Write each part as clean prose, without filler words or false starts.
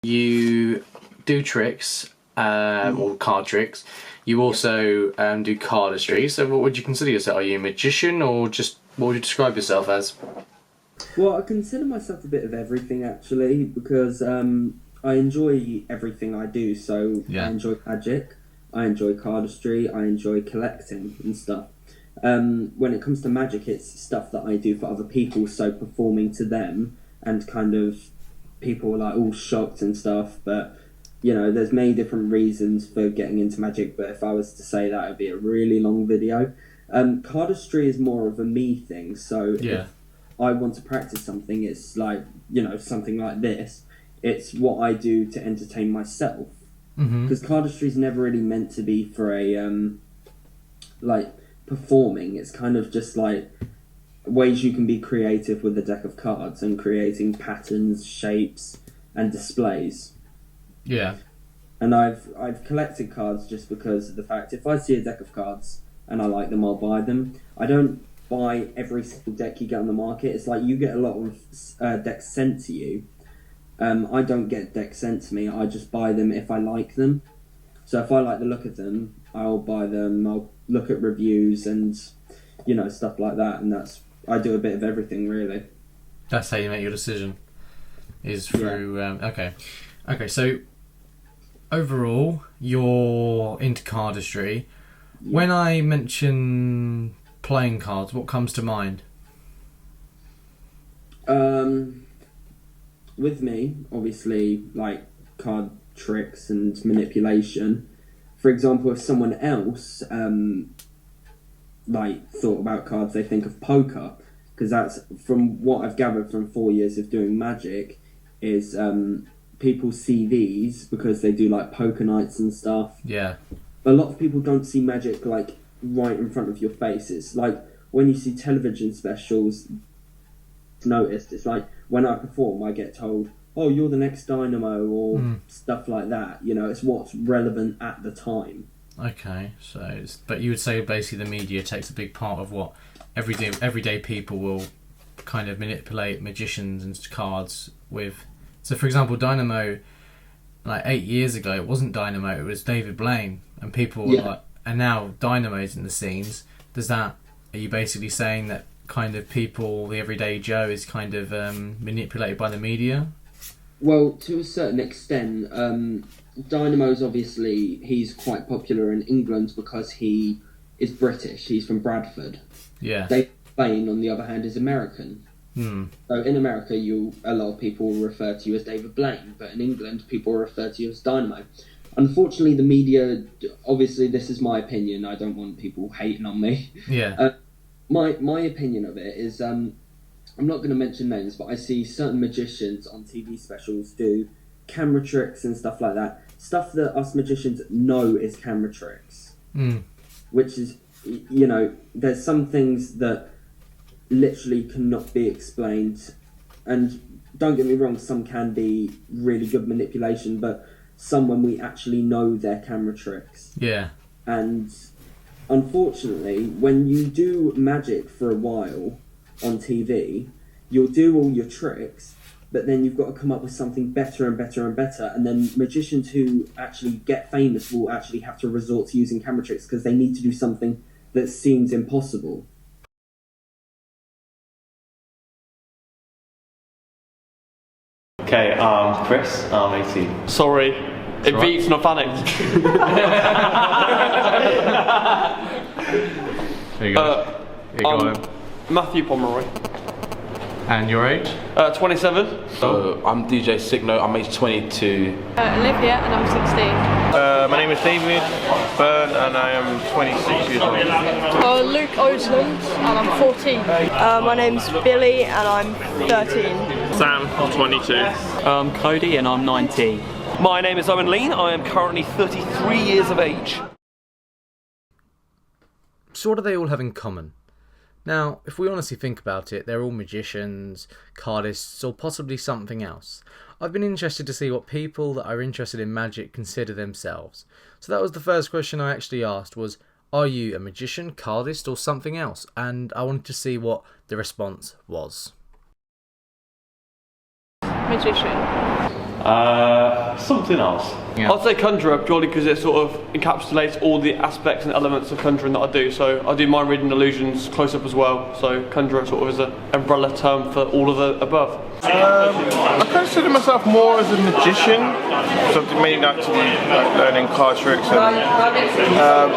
you do tricks, or card tricks. You also do cardistry. So what would you consider yourself? Are you a magician, or just what would you describe yourself as? Well, I consider myself a bit of everything, actually, because I enjoy everything I do. So I enjoy magic, I enjoy cardistry, I enjoy collecting and stuff. When it comes to magic, it's stuff that I do for other people, so performing to them, and kind of people are like all shocked and stuff, but you know, there's many different reasons for getting into magic, but if I was to say that, it'd be a really long video. Cardistry is more of a me thing, so if I want to practice something, it's like, you know, something like this. It's what I do to entertain myself. Because cardistry is never really meant to be for a, like, performing. It's kind of just like ways you can be creative with a deck of cards and creating patterns, shapes, and displays. Yeah. And I've collected cards just because of the fact, if I see a deck of cards and I like them, I'll buy them. I don't buy every single deck you get on the market. It's like you get a lot of decks sent to you. I don't get decks sent to me. I just buy them if I like them. So if I like the look of them, I'll buy them. I'll look at reviews and, you know, stuff like that. And I do a bit of everything, really. That's how you make your decision. Is through okay. So overall, you're into cardistry. Yeah. When I mention playing cards, what comes to mind? With me, obviously, like card tricks and manipulation. For example, if someone else like thought about cards, they think of poker, because that's, from what I've gathered from 4 years of doing magic, is people see these because they do like poker nights and stuff. Yeah. A lot of people don't see magic like right in front of your face. It's like when you see television specials, noticed, it's like when I perform, I get told, oh, you're the next Dynamo, or stuff like that. You know, it's what's relevant at the time. Okay, so but you would say basically the media takes a big part of what everyday people will kind of manipulate magicians and cards with. So, for example, Dynamo, like 8 years ago, it wasn't Dynamo, it was David Blaine, and people were like, and now Dynamo's in the scenes. Are you basically saying that kind of people, the everyday Joe, is kind of manipulated by the media? Well, to a certain extent, Dynamo's obviously, he's quite popular in England because he is British. He's from Bradford. Yeah. David Blaine, on the other hand, is American. So in America, a lot of people will refer to you as David Blaine, but in England, people will refer to you as Dynamo. Unfortunately, the media, obviously, this is my opinion. I don't want people hating on me. Yeah. My opinion of it is, I'm not going to mention names, but I see certain magicians on TV specials do camera tricks and stuff like that. Stuff that us magicians know is camera tricks. Which is, you know, there's some things that literally cannot be explained. And don't get me wrong, some can be really good manipulation, but some when we actually know they're camera tricks. Yeah. And unfortunately, when you do magic for a while on TV, you'll do all your tricks, but then you've got to come up with something better and better and better, and then magicians who actually get famous will actually have to resort to using camera tricks because they need to do something that seems impossible. Okay, Chris, I'm 18. Sorry, it beats not panic. There you go. Matthew Pomeroy. And your age? 27. I'm DJ Signo, I'm age 22. Olivia, and I'm 16. My name is David Byrne, and I am 26 years old. Luke Osland, and I'm 14. My name's Billy, and I'm 13. Sam, I'm 22. Cody, and I'm 19. My name is Owen Lean, I am currently 33 years of age. So what do they all have in common? Now, if we honestly think about it, they're all magicians, cardists, or possibly something else. I've been interested to see what people that are interested in magic consider themselves. So that was the first question I actually asked was, are you a magician, cardist, or something else? And I wanted to see what the response was. Magician. Something else. Yeah. I'd say conjurer purely because it sort of encapsulates all the aspects and elements of conjuring that I do. So I do mind reading illusions close up as well. So conjurer sort of is an umbrella term for all of the above. I consider myself more as a magician, so I'm mainly like to do like learning card tricks, and,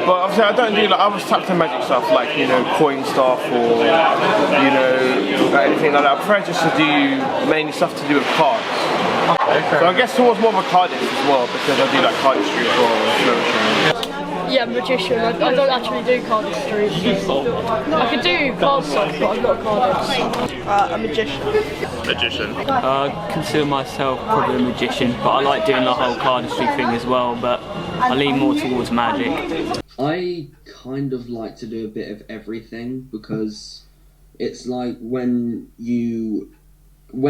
but obviously I don't do like other types of magic stuff like, you know, coin stuff or, you know, like anything like that. I prefer just to do mainly stuff to do with cards. Okay. So I guess towards more of a cardist as well, because I do like cardistry as well. Yeah, magician. I don't actually do cardistry. I can do card stuff, but I'm not a cardist. A magician. Magician. Consider myself probably a magician, but I like doing the whole cardistry thing as well, but I lean more towards magic. I kind of like to do a bit of everything, because it's like when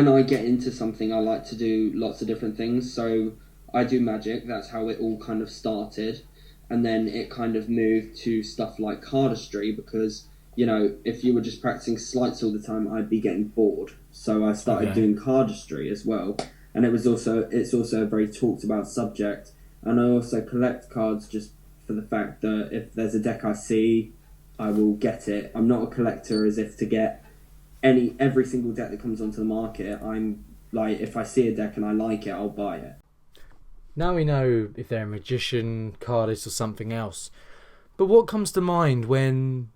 I get into something, I like to do lots of different things. So I do magic, that's how it all kind of started. And then it kind of moved to stuff like cardistry, because, you know, if you were just practicing sleights all the time, I'd be getting bored. So I started doing cardistry as well. And it's also a very talked about subject. And I also collect cards just for the fact that if there's a deck I see, I will get it. I'm not a collector as if to get every single deck that comes onto the market. I'm like, if I see a deck and I like it, I'll buy it. Now we know if they're a magician, cardist or something else. But what comes to mind when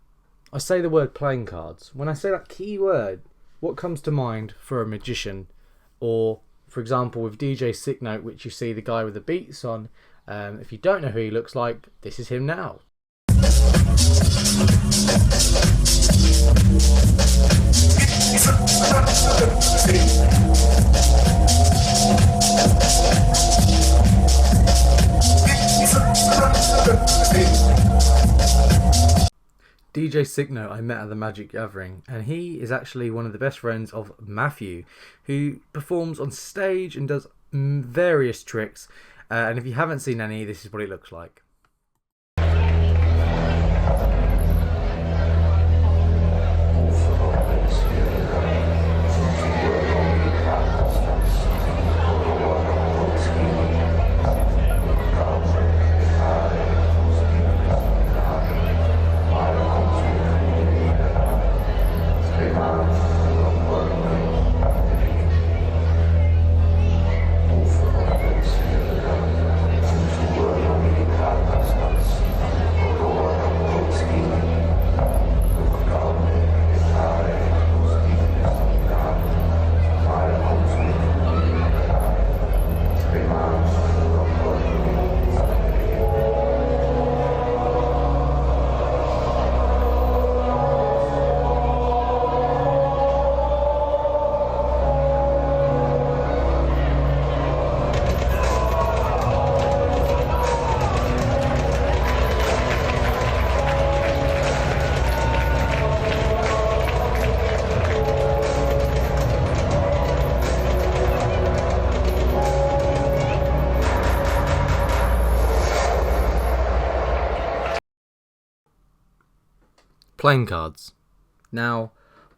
I say the word playing cards? When I say that key word, what comes to mind for a magician? Or, for example, with DJ Sicknote, which you see the guy with the beats on, if you don't know who he looks like, this is him now. DJ Sicknote I met at the Magic Gathering, and he is actually one of the best friends of Matthew, who performs on stage and does various tricks, and if you haven't seen any, this is what it looks like. Playing cards. Now,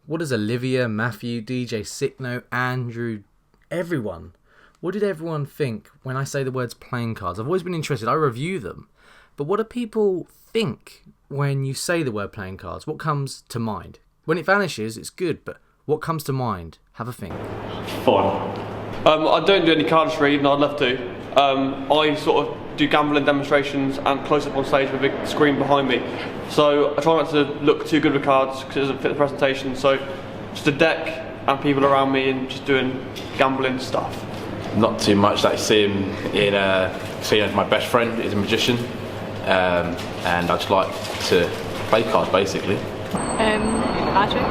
what does Olivia, Matthew, DJ Sicknote, Andrew, everyone, what did everyone think when I say the words playing cards? I've always been interested, I review them, but what do people think when you say the word playing cards? What comes to mind? When it vanishes, it's good, but what comes to mind? Have a think. Fun. I don't do any cardistry, even though I'd love to. I sort of do gambling demonstrations and close up on stage with a big screen behind me. So I try not to look too good with cards because it doesn't fit the presentation. So just a deck and people around me and just doing gambling stuff. Not too much. Like see him in my best friend is a magician, and I just like to play cards basically. Magic.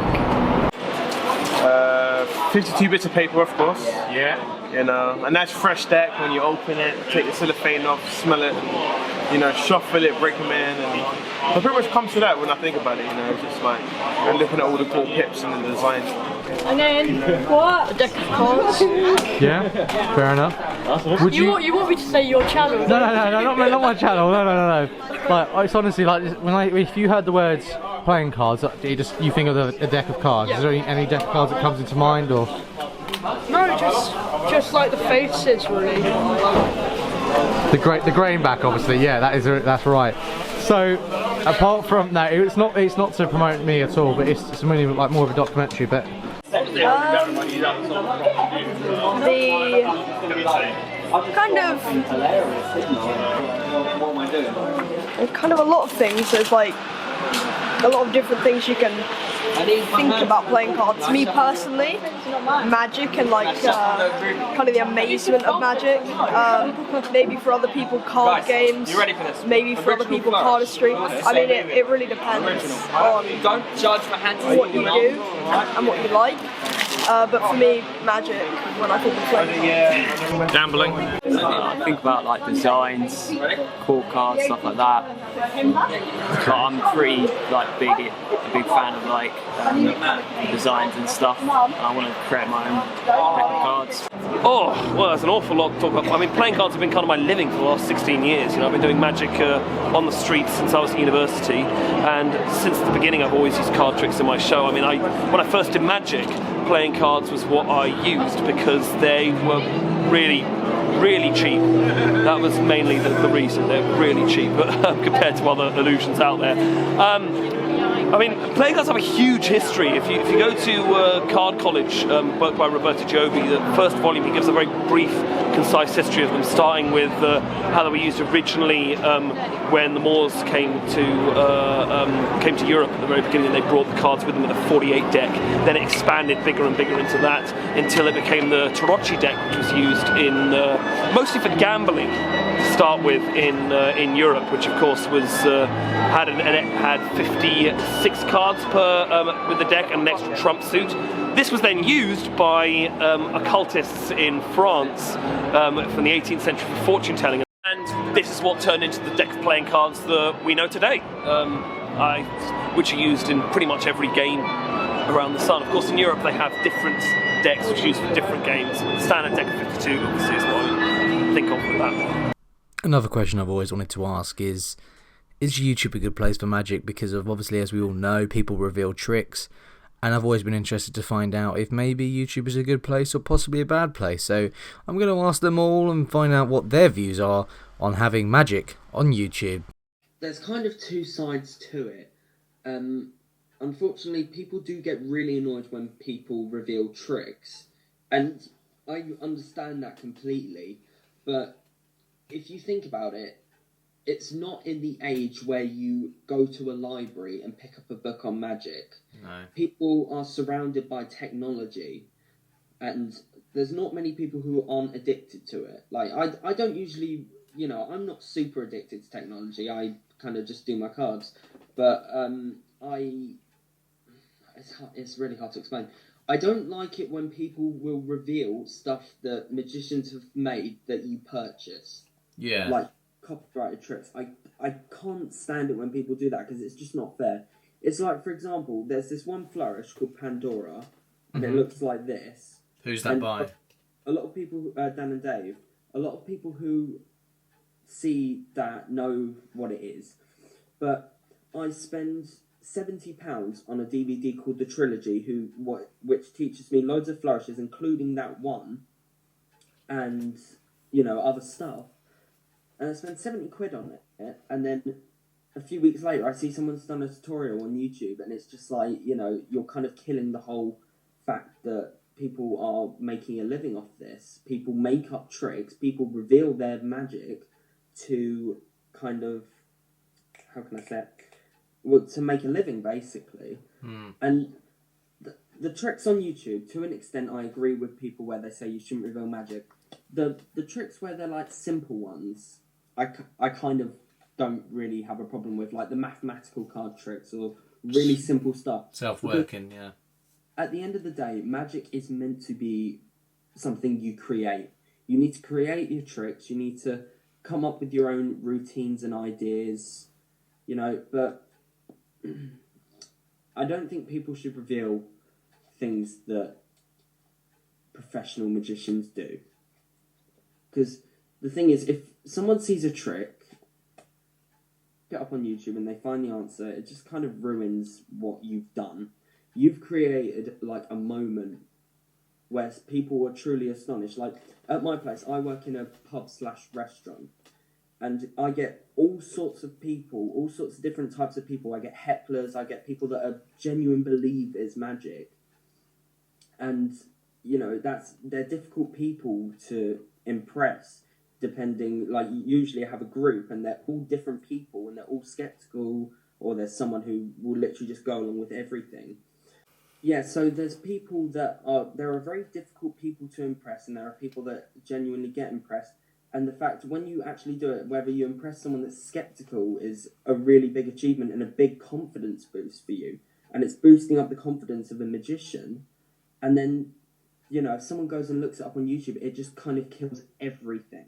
52 bits of paper, of course. Yeah. You know, a nice fresh deck. When you open it, take the cellophane off, smell it, and, you know, shuffle it, break them in, and I pretty much come to that when I think about it. You know, just like looking at all the cool pips and the designs. And then what? A deck of cards. Yeah, fair enough. Would You want me to say your channel? No, not my channel. No. Like, it's honestly like if you heard the words playing cards, you think of a deck of cards. Yeah. Is there any deck of cards that comes into mind, or? No, just Just like the faces, really. The grain back, obviously. Yeah, that's right. So, apart from no, it's not to promote me at all, but it's really like more of a documentary. But the kind of a lot of things. There's like a lot of different things you can think about playing cards. Me personally, Magic and like kind of the amazement of Magic. Maybe for other people, card games. Maybe for other people, cardistry. I mean, it really depends on what you do and what you like. But for me, Magic, when I think of playing. Gambling. I think about like designs, core cards, stuff like that. But I'm pretty like a big fan of like designs and stuff. And I want to create my own deck of cards. Oh, well, there's an awful lot to talk about. I mean, playing cards have been kind of my living for the last 16 years. You know, I've been doing Magic on the streets since I was at university, and since the beginning I've always used card tricks in my show. I mean, when I first did Magic, playing cards was what I used because they were really cheap. That was mainly the reason. They're really cheap compared to other illusions out there. I mean, playing cards have a huge history. If you go to Card College, work by Roberto Giovi, the first volume, he gives a very brief, concise history of them, starting with how they were used originally when the Moors came to Europe at the very beginning. They brought the cards with them in a 48 deck. Then it expanded bigger and bigger into that until it became the Tarocchi deck, which was used in mostly for gambling to start with in Europe, which of course was had 56 cards per with the deck and an extra trump suit. This was then used by occultists in France from the 18th century for fortune telling, and this is what turned into the deck of playing cards that we know today, which are used in pretty much every game around the sun. Of course, in Europe they have different decks which are used for different games. The standard deck of 52 obviously is what I think of with that. Another question I've always wanted to ask is YouTube a good place for Magic? Because of, obviously, as we all know, people reveal tricks, and I've always been interested to find out if maybe YouTube is a good place or possibly a bad place. So I'm going to ask them all and find out what their views are on having Magic on YouTube. There's kind of two sides to it. Unfortunately, people do get really annoyed when people reveal tricks, and I understand that completely, but if you think about it, it's not in the age where you go to a library and pick up a book on Magic. No. People are surrounded by technology, and there's not many people who aren't addicted to it. Like, I don't usually, I'm not super addicted to technology. I kind of just do my cards. But it's really hard to explain. I don't like it when people will reveal stuff that magicians have made that you purchase. Yeah. Like copyrighted tricks. I can't stand it when people do that because it's just not fair. It's like, for example, there's this one flourish called Pandora, and it looks like this. Who's that by? A lot of people, Dan and Dave, a lot of people who see that know what it is. But I spend £70 on a DVD called The Trilogy, which teaches me loads of flourishes, including that one, and, other stuff. And I spent 70 quid on it, and then a few weeks later I see someone's done a tutorial on YouTube, and it's just like, you're kind of killing the whole fact that people are making a living off this. People make up tricks, people reveal their magic to kind of, how can I say it? Well, to make a living, basically. And the tricks on YouTube, to an extent, I agree with people where they say you shouldn't reveal magic. The tricks where they're like simple ones, I kind of don't really have a problem with, like the mathematical card tricks or really simple stuff. Self-working, yeah. At the end of the day, magic is meant to be something you create. You need to create your tricks, you need to come up with your own routines and ideas, but I don't think people should reveal things that professional magicians do. Because the thing is, if someone sees a trick, get up on YouTube and they find the answer, it just kind of ruins what you've done. You've created like a moment where people were truly astonished. Like, at my place, I work in a pub/restaurant, and I get all sorts of people, all sorts of different types of people. I get hecklers, I get people that are genuine believers magic. And, you know, they're difficult people to impress, depending, like, usually I have a group, and they're all different people, and they're all skeptical, or there's someone who will literally just go along with everything. Yeah, so there's people there are very difficult people to impress, and there are people that genuinely get impressed. And the fact, when you actually do it, whether you impress someone that's skeptical is a really big achievement and a big confidence boost for you. And it's boosting up the confidence of a magician. And then, you know, if someone goes and looks it up on YouTube, it just kind of kills everything.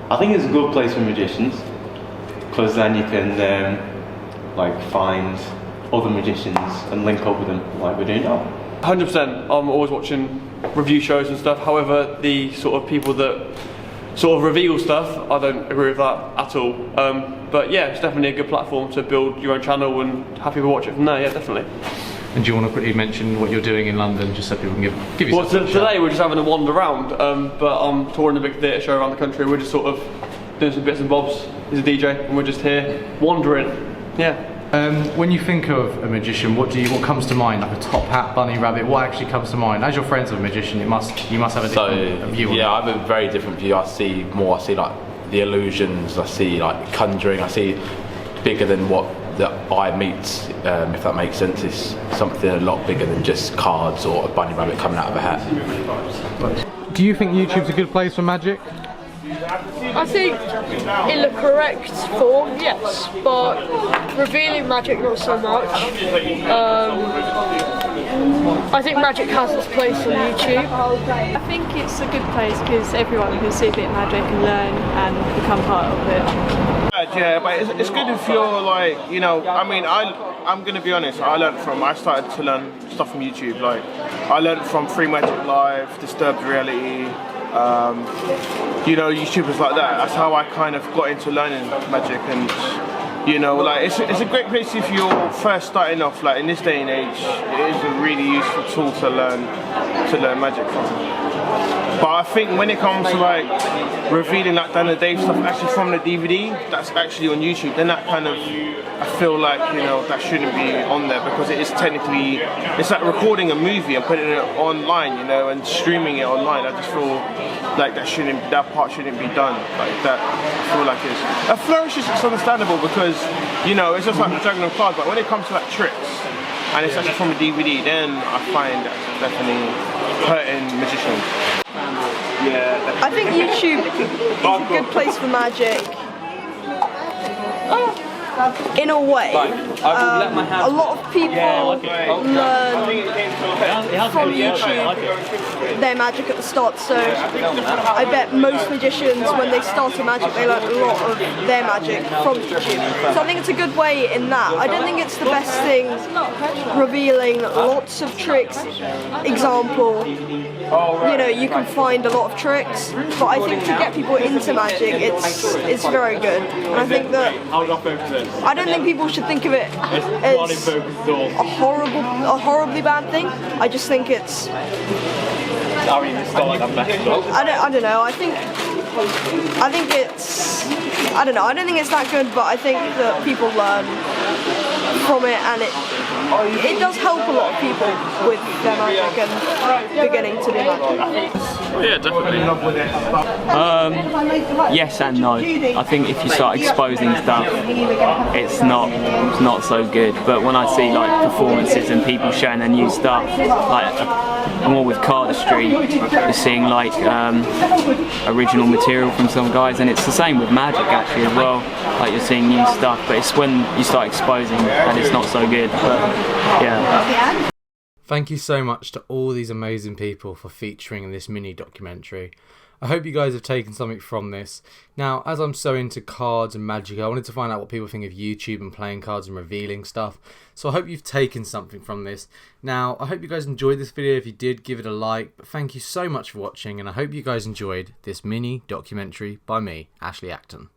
I think it's a good place for magicians, because then you can like find other magicians and link up with them like we're doing now. 100%. I'm always watching review shows and stuff. However, the sort of people that sort of reveal stuff, I don't agree with that at all. But yeah, it's definitely a good platform to build your own channel and have people watch it from there. Yeah, definitely. And do you want to quickly mention what you're doing in London, just so people can give you some today we're just having a wander around, but I'm touring a big theatre show around the country. We're just sort of doing some bits and bobs. He's a DJ, and we're just here wandering. Yeah. When you think of a magician, what comes to mind? Like a top hat, bunny rabbit? What actually comes to mind? As your friends of a magician, you must have a different view on yeah, that. I have a very different view. I see like the illusions. I see like conjuring. I see bigger than what the eye meets. If that makes sense, it's something a lot bigger than just cards or a bunny rabbit coming out of a hat. Do you think YouTube's a good place for magic? I think in the correct form, yes, but revealing magic not so much. I think magic has its place on YouTube. I think it's a good place because everyone can see a bit of magic and learn and become part of it. Yeah, but it's good if you're like, you know, I mean, I'm going to be honest, I started to learn stuff from YouTube. Like, I learned from Free Magic Live, Disturbed Reality, you know, YouTubers like that. That's how I kind of got into learning magic. And, you know, like, it's a great place if you're first starting off. Like, in this day and age, it is a really useful tool to learn magic from. But I think when it comes to like revealing like Dan and Dave stuff actually from the DVD that's actually on YouTube, then that kind of, I feel like, you know, that shouldn't be on there, because it is technically, it's like recording a movie and putting it online, you know, and streaming it online. I just feel like that part shouldn't be done like that. I feel like a flourish is understandable because, you know, it's just like the Dragon of Cards, but when it comes to like tricks and it's actually from a DVD, then I find that's definitely hurting magicians. Yeah, I think YouTube is a good place for magic. In a way, a lot of people learn from YouTube their magic at the start, so I bet most magicians, when they start a magic, they learn a lot of their magic from YouTube. So I think it's a good way in that. I don't think it's the best thing revealing lots of tricks. Example, you know, you can find a lot of tricks, but I think to get people into magic, it's very good. And I think that I don't think people should think of it as a horribly bad thing. I just think it's, I don't know. I think it's, I don't know. I don't think it's that good, but I think that people learn from it, and it does help a lot of people with their magic and beginning to do magic. Yeah, definitely. Yes and no. I think if you start exposing stuff, it's not so good. But when I see like performances and people showing their new stuff, like more with cardistry, you're seeing like original material from some guys, and it's the same with magic actually as well. Like you're seeing new stuff, but it's when you start exposing and it's not so good. But yeah. Thank you so much to all these amazing people for featuring in this mini documentary. I hope you guys have taken something from this. Now, as I'm so into cards and magic, I wanted to find out what people think of YouTube and playing cards and revealing stuff. So I hope you've taken something from this. Now, I hope you guys enjoyed this video. If you did, give it a like. But thank you so much for watching, and I hope you guys enjoyed this mini documentary by me, Ashley Acton.